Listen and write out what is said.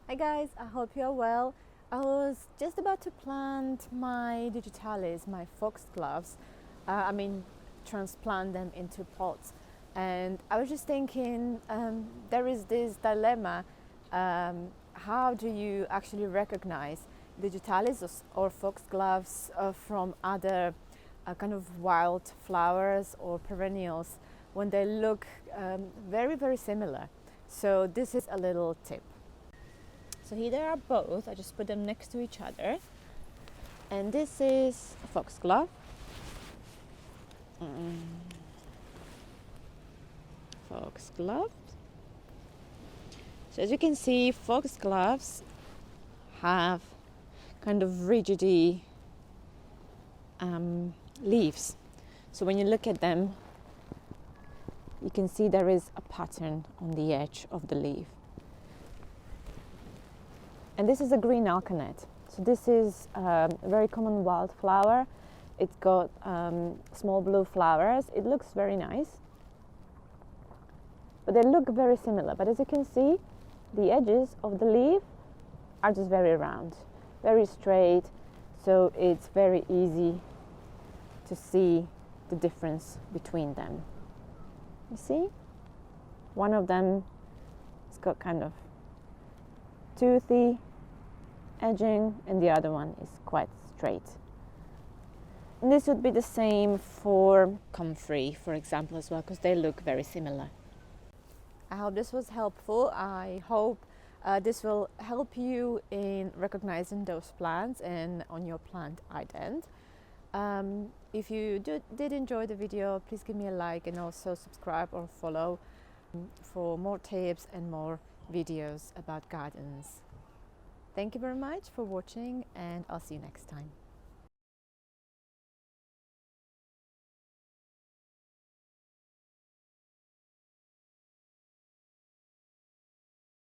Hi guys, I hope you're well. I was just about to plant my Digitalis, my foxgloves. Transplant them into pots. And I was just thinking, there is this dilemma. How do you actually recognize Digitalis or foxgloves from other kind of wild flowers or perennials when they look very, very similar? So this is a little tip. So here they are both. I just put them next to each other. And this is a foxglove. Foxglove. So as you can see, foxgloves have kind of rigidy leaves. So when you look at them, you can see there is a pattern on the edge of the leaf. And this is a green alkanet. So this is a very common wildflower. It's got small blue flowers. It looks very nice. But they look very similar. But as you can see, the edges of the leaf are just very round, very straight. So it's very easy to see the difference between them. You see? One of them has got kind of toothy edging and the other one is quite straight. And this would be the same for Comfrey, for example, as well, because they look very similar. I hope this was helpful. I hope this will help you in recognizing those plants and on your plant ident. If you did enjoy the video, please give me a like and also subscribe or follow for more tips and more videos about gardens. Thank you very much for watching, and I'll see you next time.